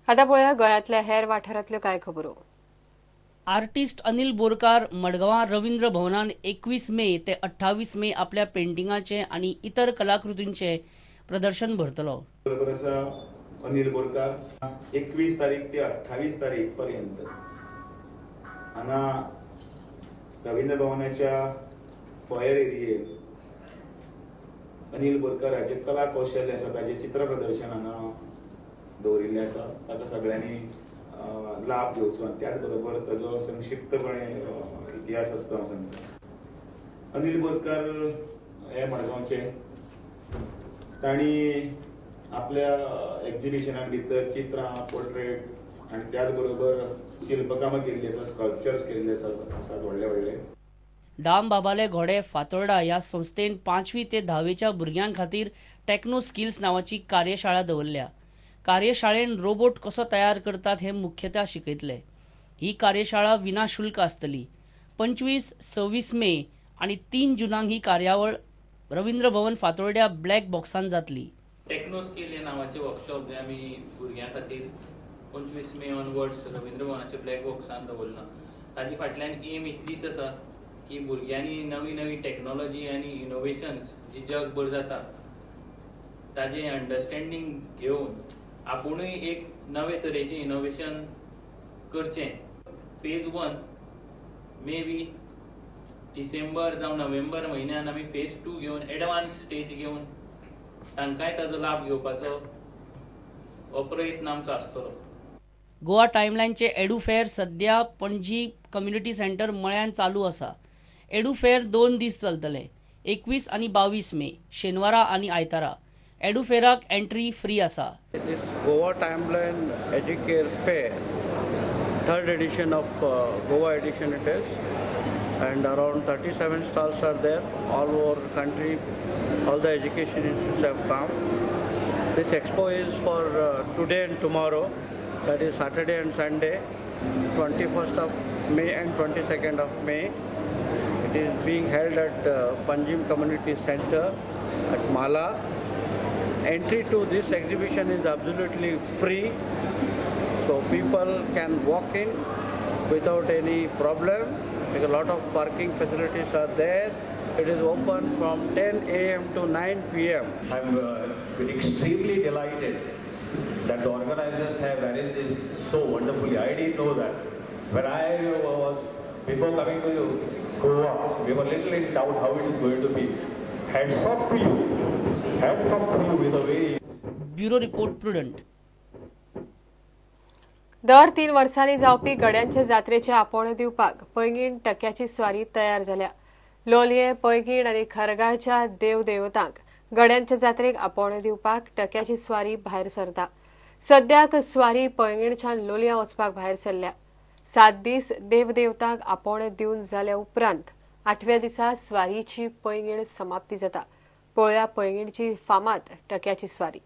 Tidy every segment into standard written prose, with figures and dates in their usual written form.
आता पळया गोंयांतल्या हेर वाठारांतल्यो कांय खबरो। आर्टिस्ट अनिल बोरकार मडगांव रवींद्र भवनान 21 मे ते 28 मे आपल्या पेंटिंगाचे आणि इतर कलाकृतींचे प्रदर्शन भरतलो। बरोबर आसा अनिल बोरकार 21 तारीख ते 28 तारीख पर्यंत हांगा रवींद्र भवनाच्या फॉयर एरियेत अनिल बोरकार हाचे कला कौशल्य आसा ताचे चित्र प्रदर्शन हांगा दवरिल्लें आसा। ताका सगळ्यांनी लाभ घेवचो आनी त्याच बरोबर ताजो संक्षिप्तपणे इतिहास आसता सांगता। अनिल बोरकार हे मडगांवचे, तांणी आपल्या एक्झिबिशनां भितर चित्रां, पोर्ट्रेट आनी त्याच बरोबर शिल्पकामां केल्ली आसा, स्कल्पचर्स केल्ले आसात व्हडले व्हडले। दाम बाबाले घोडे फातोर्डा ह्या संस्थेन 5वी ते 10वीच्या भुरग्यां खातीर टेक्नो स्किल्स नावाची कार्यशाळा दवरल्या। कार्यशाळेन रोबोट कसो तयार करतात हे मुख्यतः शिकयतले। ही कार्यशाळा विनाशुल्क आसतली। 25, 26 मे आणि 3 जुनाक ही कार्यावळ रवींद्र भवन फातोर्ड्या ब्लॅक बॉक्सान जातली। टेक्नो स्किल हे नावाचे वर्कशॉप जे आमी भुरग्यां खातीर 25 मे ऑनवर्ड्स रवींद्र भवनाच्या ब्लॅक बॉक्सान दवरला। ताजी फाटल्यान एम इतलीच आसा की भुरग्यांनी नवी नवी टेक्नॉलॉजी आनी इनोव्हेशन्स जी जगभर जाता ताजे अंडरस्टँडिंग घेवन आपुणूय एक नवे तरेचे इनोव्हेशन करचें। फेज 1 मे बी डिसेंबर जावं नोव्हेंबर म्हयन्यान आमी फेज 2 घेवन एडवान्स स्टेज घेवन तांकांय ताजो लाभ घेवपाचो हो प्रयत्न आमचो आसतलो। गोवा टायमलायनचे एडू फेअर सध्या पणजी कम्युनिटी सेंटर मळ्यान चालू आसा। एडू फेअर 2 दीस चलतले, 21 आणि 22 मे शेनवारा आणि आयतारा। एडू फेअराक एंट्री फ्री आसा। गोवा टाइमलाइन एजुकेर fair, 3rd edition of Goa edition it is, and around 37 stalls are there all over the country. All the education institutes have come. This expo is for today and tomorrow, that is Saturday and Sunday, 21st of May and 22nd of May. It is being held at Panjim Community Center at Mala. Entry to this exhibition is absolutely free, so people can walk in without any problem. A lot of parking facilities are there. It is open from 10 a.m. to 9 p.m. I'm extremely delighted that the organizers have arranged this so wonderfully. I didn't know that. When I was, before coming to Goa, we were little in doubt how it is going to be. Hats off to you. Hats off to you with the way. Bureau report prudent. दर 3 वर्सांनी जावपी गड्यांचे जात्रेचे आपोवणे दिवपाक पैंगीण टक्क्याची स्वारी तयार जाल्या। लोलये, पैंगीण आनी खरगाळच्या देवदेवतांक गड्यांच्या जात्रेक आपोवणे दिवपाक टक्क्याची स्वारी भायर सरता। सद्याक स्वारी पैंगीणच्यान लोलया वचपाक भायर सरल्या। 7 दीस देवदेवतांक आपोवणे दिवन जाल्या उपरांत 8व्या दिसा स्वारीची पैंगीण समाप्ती जाता। पळया पैंगीणची फामाद टक्क्याची स्वारी।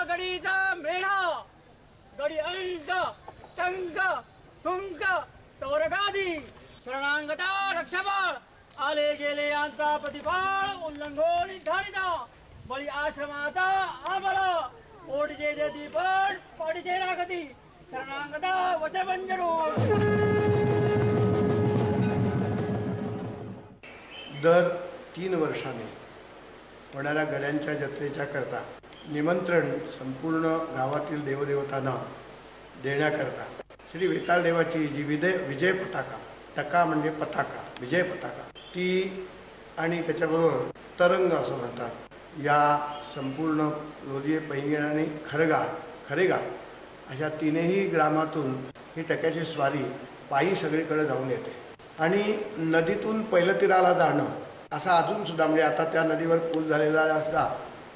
गडीचा मेढा गडी अंक टंक सुंक तोरगादी शरणांगता रक्षबळ आले गेले यांचा प्रतिफळ उल्लंघोनी धारिता बळी आश्रमाचा आबळ ओढजे देती पट पाडीचे रागती शरणांगता वज्रबंजरू। दर 3 वर्षांनी होणाऱ्या गड्यांच्या जत्रेच्या करता निमंत्रण संपूर्ण गावातील देवदेवतांना देण्याकरता श्री वेताळ देवाची जी विजय पताका, टका म्हणजे पताका, विजय पताका ती आणि त्याच्याबरोबर तरंग असं म्हणतात, या संपूर्ण लोलिये, पैंगीण आणि खरेगाळ अशा तीनही ग्रामातून ही टक्क्याची स्वारी पायी सगळीकडे जाऊन येते आणि नदीतून पैलतीराला जाणं असा अजूनसुद्धा म्हणजे आता त्या नदीवर पूल झालेला असला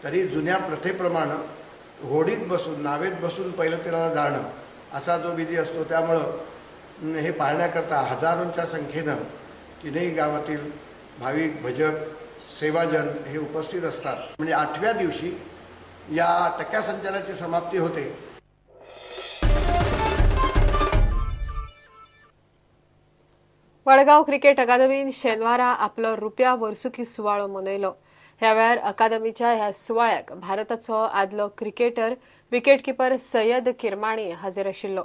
तरी जुन्या प्रथेप्रमाणे होडीत बसून नावेत बसून पैलतीराला जाणं असा जो विधी असतो. त्यामुळं हे पाहण्याकरता हजारोंच्या संख्येनं तीनही गावातील भाविक भजक सेवाजन हे उपस्थित असतात. म्हणजे 8व्या दिवशी या टक्क्या संचाराची समाप्ती होते. वडगाव क्रिकेट अकादमीन शेनवारा आपलो रुपया वर्सुकी सुवाळो मनयलो. ह्या वेळार अकादमीच्या ह्या सुवाळ्याक भारताचो आदलो क्रिकेटर विकेटकीपर सय्यद किरमाणी हाजीर आशिल्लो.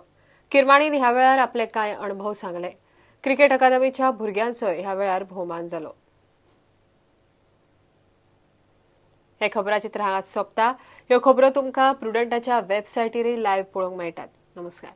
किरमाणीन ह्या वेळार आपले कांय अणभव सांगले. क्रिकेट अकादमीच्या भुरग्यांचोय ह्या वेळार भोवमान जालो. हे खबराचित्र हांगाच सोंपता. ह्यो खबरो तुमकां प्रुडंटाच्या वेबसायटीर लायव्ह पळोवंक मेळटात. नमस्कार.